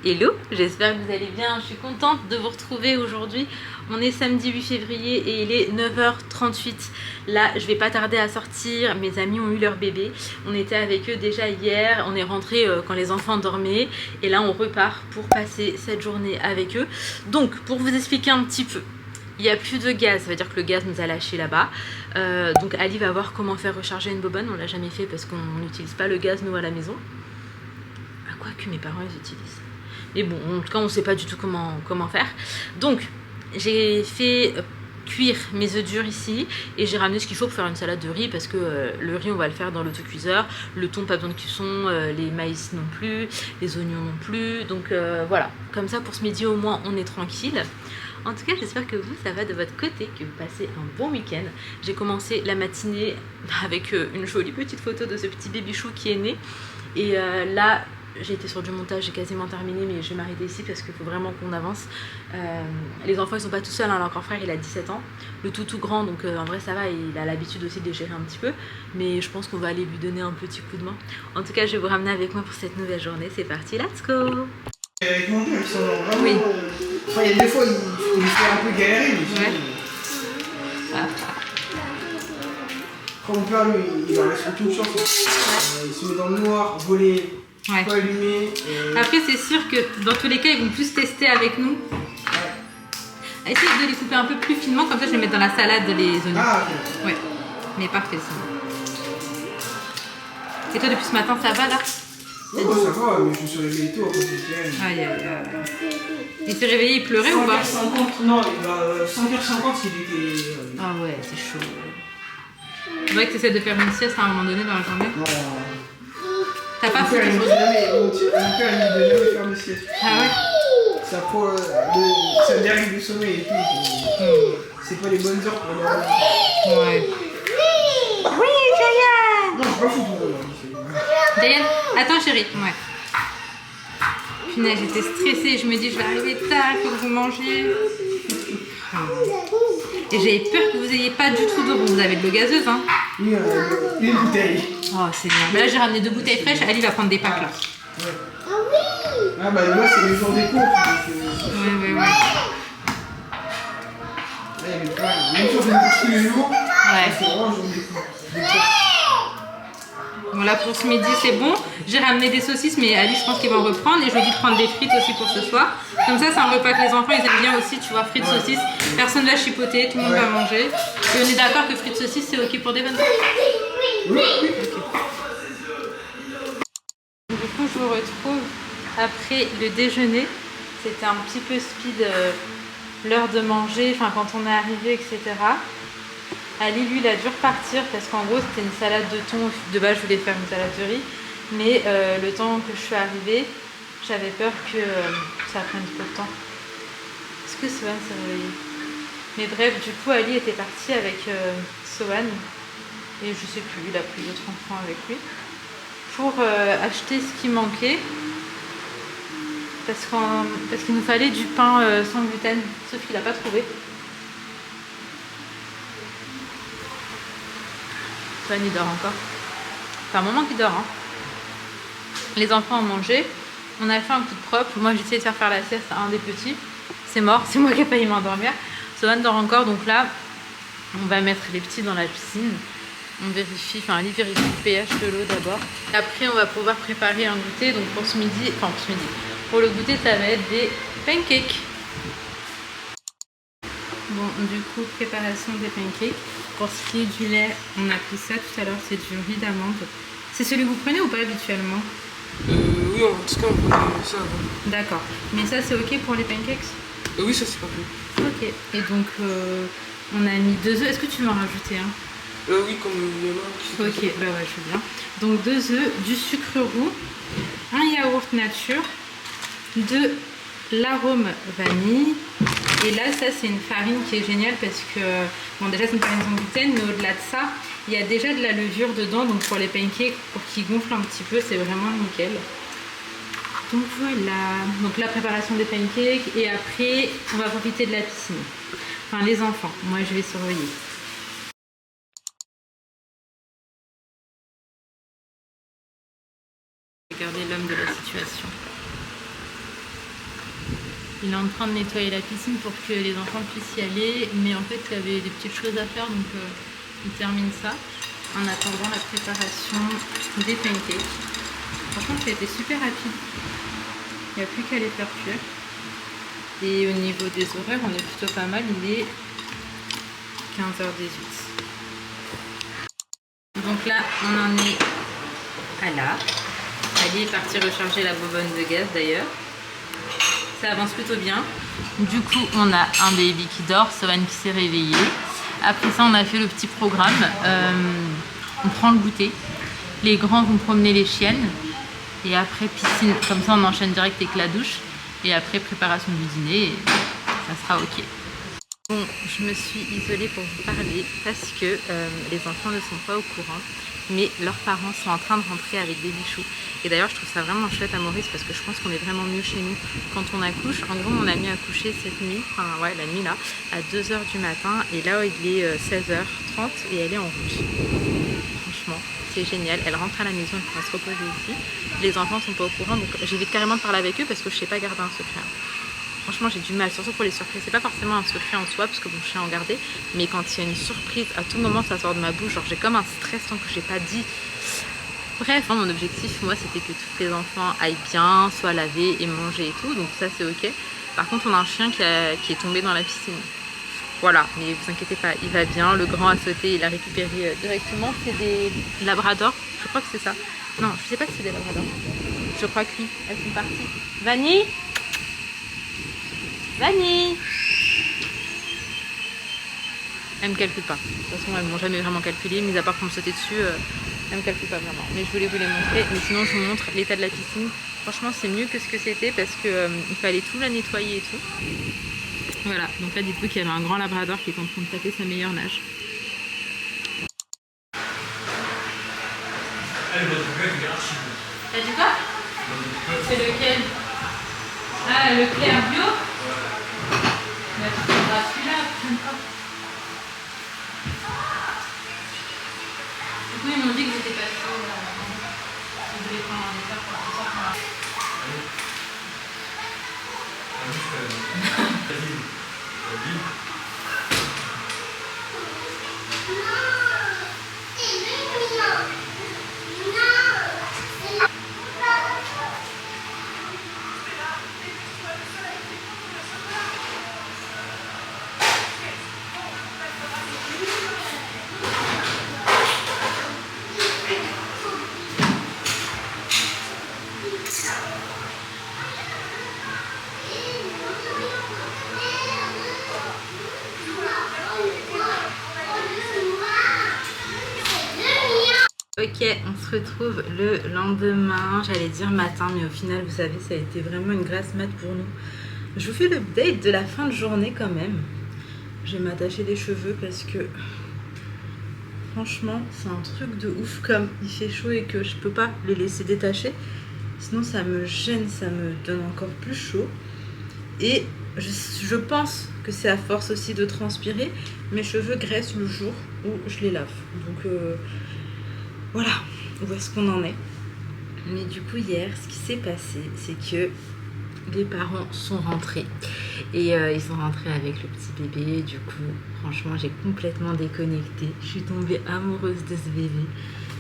Hello, j'espère que vous allez bien, je suis contente de vous retrouver aujourd'hui. On est samedi 8 février et il est 9h38. Là, je vais pas tarder à sortir, mes amis ont eu leur bébé. On était avec eux déjà hier, on est rentré quand les enfants dormaient. Et là, on repart pour passer cette journée avec eux. Donc, pour vous expliquer un petit peu, il n'y a plus de gaz, ça veut dire que le gaz nous a lâché là-bas. Donc Ali va voir comment faire recharger une bobonne. On l'a jamais fait parce qu'on n'utilise pas le gaz nous à la maison. À quoi que mes parents les utilisent. Mais bon, en tout cas, on ne sait pas du tout comment faire. Donc, j'ai fait cuire mes œufs durs ici et j'ai ramené ce qu'il faut pour faire une salade de riz parce que le riz, on va le faire dans l'autocuiseur. Le thon, pas besoin de cuisson, les maïs non plus, les oignons non plus. Donc voilà, comme ça, pour ce midi, au moins, on est tranquille. En tout cas, j'espère que vous, ça va de votre côté, que vous passez un bon week-end. J'ai commencé la matinée avec une jolie petite photo de ce petit baby-chou qui est né. Et là, j'ai été sur du montage, j'ai quasiment terminé, mais je vais m'arrêter ici parce qu'il faut vraiment qu'on avance. Les enfants, ils sont pas tout seuls, hein. Leur grand frère, il a 17 ans. Le tout grand, donc en vrai, ça va, il a l'habitude aussi de les gérer un petit peu. Mais je pense qu'on va aller lui donner un petit coup de main. En tout cas, je vais vous ramener avec moi pour cette nouvelle journée. C'est parti, let's go! Avec mon père, ils sont vraiment... Oui. Enfin, il y a des fois, il faut les faire un peu galérer, mais Ouais. Ah. Quand mon père, lui, il leur laisse aucune chance. Il se met dans le noir, voler, Ouais. pas allumer. Après, c'est sûr que dans tous les cas, ils vont plus tester avec nous. Ouais. Essayez de les couper un peu plus finement, comme ça je vais mettre dans la salade les oignons. Ah, ok. Ouais, mais parfait sinon. Et toi, depuis ce matin, ça va là? Oh, ça va, mais je me suis réveillé tôt après ce Aïe aïe aïe. Il s'est réveillé, il pleurait ou pas? 5h50, non, 5h50 il était... Ah ouais, c'est chaud. C'est vrai que tu essaies de faire une sieste à un moment donné dans la journée. Non. T'as pas Mon fait père, il quelque ne chose? jamais faire de sieste. Ah ouais? Ça dérive du sommeil et tout. C'est pas les bonnes heures pour dormir. Ouais. Oui, Jayan! Non, je suis pas foutu aujourd'hui. Jayan, attends chérie. Ouais. Punaise, j'étais stressée, je me dis je vais arriver tard, il faut que vous mangiez. Et j'avais peur que vous ayez pas du tout d'eau. Bon, vous avez de l'eau gazeuse, hein? Oui, une bouteille. Oh, c'est bien. Mais là, j'ai ramené 2 bouteilles fraîches. Ali va prendre des packs là. Ouais. Ah bah là, c'est les jours des cours. Ouais. Là, il y avait pas. Même si on fait des cours tous les jours, c'est vraiment le jour des cours. Bon, là, pour ce midi, c'est bon. J'ai ramené des saucisses, mais Ali, je pense qu'il va en reprendre. Et je lui ai dit de prendre des frites aussi pour ce soir. Comme ça, c'est un repas que les enfants, ils aiment bien aussi, tu vois, frites, saucisses. Personne ne va chipoter, tout le monde va manger. Et on est d'accord que frites, saucisses, c'est OK pour des bonnes. Oui. Du coup, je vous retrouve après le déjeuner. C'était un petit peu speed l'heure de manger, enfin quand on est arrivé, etc. Ali, lui, il a dû repartir parce qu'en gros, c'était une salade de thon. De base, je voulais faire une salade de riz. Mais le temps que je suis arrivée, j'avais peur que ça prenne trop de temps. Est-ce que Sohan s'est réveillé? Mais bref, du coup, Ali était parti avec Sohan. Et je sais plus, il a pris d'autres enfants avec lui. Pour acheter ce qui manquait. Parce qu'il nous fallait du pain sans gluten. Sauf qu'il n'a pas trouvé. Sohan, il dort encore. C'est un moment qu'il dort, hein. Les enfants ont mangé. On a fait un coup de propre. Moi, j'ai essayé de faire la sieste à un des petits. C'est mort. C'est moi qui ai failli m'endormir. Sohan dort encore. Donc là, on va mettre les petits dans la piscine. On vérifie, enfin, Ali vérifie le pH de l'eau d'abord. Après, on va pouvoir préparer un goûter. Donc pour ce midi, pour le goûter, ça va être des pancakes. Bon, du coup, préparation des pancakes. Pour ce qui est du lait, on a pris ça tout à l'heure. C'est du riz d'amande. C'est celui que vous prenez ou pas habituellement? Oui, en tout cas, on prend ça avant. D'accord. Mais ça, c'est OK pour les pancakes? Oui, ça c'est pas plus. OK. Et donc, on a mis 2 œufs. Est-ce que tu veux en rajouter un? Oui, comme il y en a qui sont... Ok, bah ouais, je veux bien. Donc 2 œufs, du sucre roux, un yaourt nature, de l'arôme vanille. Et là, ça, c'est une farine qui est géniale parce que, bon, déjà, c'est une farine sans gluten, mais au-delà de ça, il y a déjà de la levure dedans. Donc pour les pancakes, pour qu'ils gonflent un petit peu, c'est vraiment nickel. Donc voilà, donc la préparation des pancakes. Et après, on va profiter de la piscine. Enfin, les enfants, moi, je vais surveiller. Regardez l'homme de la situation. Il est en train de nettoyer la piscine pour que les enfants puissent y aller. Mais en fait, il y avait des petites choses à faire, donc il termine ça. En attendant la préparation des pancakes. Franchement, ça a été super rapide. Il n'y a plus qu'à les faire cuire. Et au niveau des horaires, on est plutôt pas mal. Il est 15h18. Donc là, on en est à là. Ali est parti recharger la bobonne de gaz d'ailleurs. Ça avance plutôt bien. Du coup, on a un baby qui dort, Sohan qui s'est réveillé. Après ça, on a fait le petit programme. On prend le goûter. Les grands vont promener les chiennes. Et après, piscine. Comme ça, on enchaîne direct avec la douche. Et après, préparation du dîner. Et ça sera OK. Bon, je me suis isolée pour vous parler parce que les enfants ne sont pas au courant. Mais leurs parents sont en train de rentrer avec des bichous. Et d'ailleurs, je trouve ça vraiment chouette à Maurice parce que je pense qu'on est vraiment mieux chez nous quand on accouche. En gros, mon amie a accouché cette nuit, enfin ouais, la nuit là, à 2h du matin. Et là, il est 16h30 et elle est en route. Franchement, c'est génial. Elle rentre à la maison, elle va se reposer ici. Les enfants sont pas au courant, donc j'évite carrément de parler avec eux parce que je sais pas garder un secret. Franchement, j'ai du mal, surtout pour les surprises. C'est pas forcément un secret en soi, parce que bon, je sais en garder. Mais quand il y a une surprise, à tout moment, ça sort de ma bouche. Genre, j'ai comme un stress tant que j'ai pas dit. Bref, hein, mon objectif, moi, c'était que tous les enfants aillent bien, soient lavés et mangés et tout. Donc ça, c'est OK. Par contre, on a un chien qui est tombé dans la piscine. Voilà, mais vous inquiétez pas, il va bien. Le grand a sauté, il a récupéré directement. C'est des labradors, je crois que c'est ça. Non, je sais pas si c'est des labradors. Je crois que oui, elles sont parties. Vanille, Vanille, elle me calcule pas. De toute façon, elles m'ont jamais vraiment calculé, mis à part pour me sauter dessus, elles me calculent pas vraiment. Mais je voulais vous les montrer. Mais sinon, je vous montre l'état de la piscine. Franchement, c'est mieux que ce que c'était parce que il fallait tout la nettoyer et tout. Voilà. Donc là, dites-vous qu'il y avait un grand labrador qui est en train de taper sa meilleure nage. T'as dit quoi? C'est lequel? Ah, le clair bio? Bah, tu prendras celui-là, la prochaine fois. Du coup, ils m'ont dit que j'étais pas sûre. Ils voulaient prendre un dessert pour ce soir. Ok, on se retrouve le lendemain, j'allais dire matin, mais au final, vous savez, ça a été vraiment une grasse mat pour nous. Je vous fais l'update de la fin de journée quand même. Je vais m'attacher les cheveux parce que franchement, c'est un truc de ouf comme il fait chaud et que je peux pas les laisser détacher. Sinon, ça me gêne, ça me donne encore plus chaud. Et je pense que c'est à force aussi de transpirer. Mes cheveux graissent le jour où je les lave. Donc voilà, où est-ce qu'on en est. Mais du coup, hier, ce qui s'est passé, c'est que les parents sont rentrés. Et ils sont rentrés avec le petit bébé. Du coup, franchement, j'ai complètement déconnecté. Je suis tombée amoureuse de ce bébé.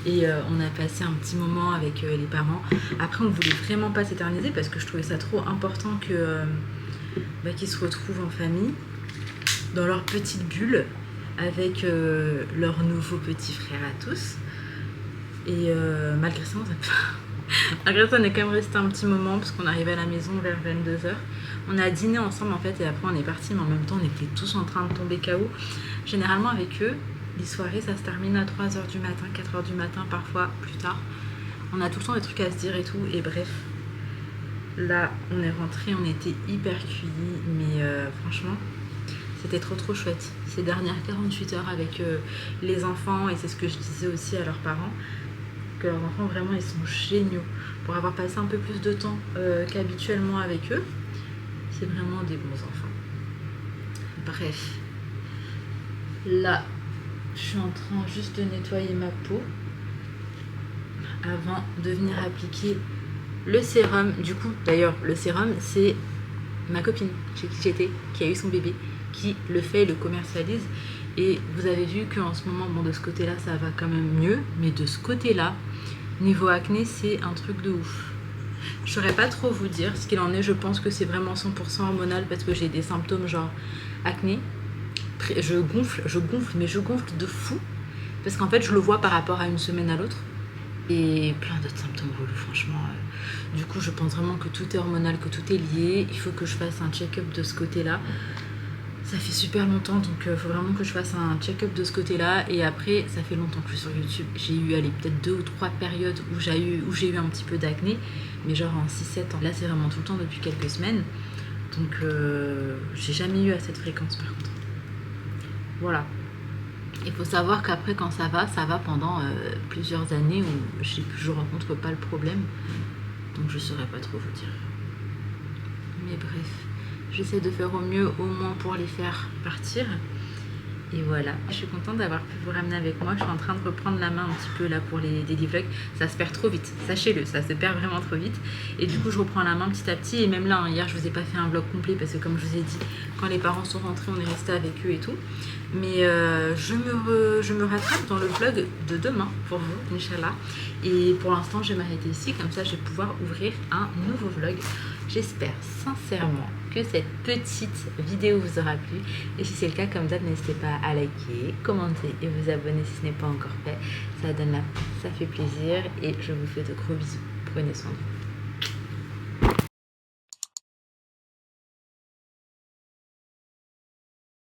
Et on a passé un petit moment avec les parents. Après, on ne voulait vraiment pas s'éterniser parce que je trouvais ça trop important que qu'ils se retrouvent en famille, dans leur petite bulle, avec leur nouveau petit frère à tous. Et malgré ça, malgré ça, on est quand même resté un petit moment parce qu'on arrivait à la maison vers 22h. On a dîné ensemble en fait et après on est parti, mais en même temps on était tous en train de tomber KO. Généralement avec eux, les soirées ça se termine à 3h du matin, 4h du matin, parfois plus tard. On a tout le temps des trucs à se dire et tout, et bref. Là, on est rentré, on était hyper cuits, mais franchement, c'était trop chouette. Ces dernières 48 heures avec les enfants, et c'est ce que je disais aussi à leurs parents, que leurs enfants vraiment ils sont géniaux. Pour avoir passé un peu plus de temps qu'habituellement avec eux, c'est vraiment des bons enfants. Bref, là je suis en train juste de nettoyer ma peau avant de venir appliquer le sérum. Du coup d'ailleurs le sérum c'est ma copine chez qui j'étais, qui a eu son bébé, qui le fait et le commercialise. Et vous avez vu qu'en ce moment, bon, de ce côté-là, ça va quand même mieux. Mais de ce côté-là, niveau acné, c'est un truc de ouf. Je saurais pas trop vous dire ce qu'il en est. Je pense que c'est vraiment 100% hormonal parce que j'ai des symptômes genre acné. Je gonfle, mais je gonfle de fou. Parce qu'en fait, je le vois par rapport à une semaine à l'autre. Et plein d'autres symptômes relous, franchement. Du coup, je pense vraiment que tout est hormonal, que tout est lié. Il faut que je fasse un check-up de ce côté-là. Ça fait super longtemps, donc il faut vraiment que je fasse un check-up de ce côté-là. Et après, ça fait longtemps que je suis sur YouTube. J'ai eu, allez, peut-être 2 ou 3 périodes où j'ai eu un petit peu d'acné. Mais genre en 6-7 ans. Là, c'est vraiment tout le temps depuis quelques semaines. Donc, j'ai jamais eu à cette fréquence, par contre. Voilà. Il faut savoir qu'après, quand ça va pendant plusieurs années où je rencontre pas le problème. Donc, je saurais pas trop vous dire. Mais bref. J'essaie de faire au mieux, au moins pour les faire partir. Et voilà, je suis contente d'avoir pu vous ramener avec moi. Je suis en train de reprendre la main un petit peu là pour les daily vlogs. Ça se perd trop vite, sachez-le, ça se perd vraiment trop vite. Et du coup, je reprends la main petit à petit. Et même là, hier, je vous ai pas fait un vlog complet parce que comme je vous ai dit, quand les parents sont rentrés, on est resté avec eux et tout. Mais je me rattrape dans le vlog de demain pour vous, Inch'Allah. Et pour l'instant, je vais m'arrêter ici. Comme ça, je vais pouvoir ouvrir un nouveau vlog. J'espère sincèrement que cette petite vidéo vous aura plu. Et si c'est le cas, comme d'hab, n'hésitez pas à liker, commenter et vous abonner si ce n'est pas encore fait. Ça donne ça fait plaisir et je vous fais de gros bisous. Prenez soin de vous.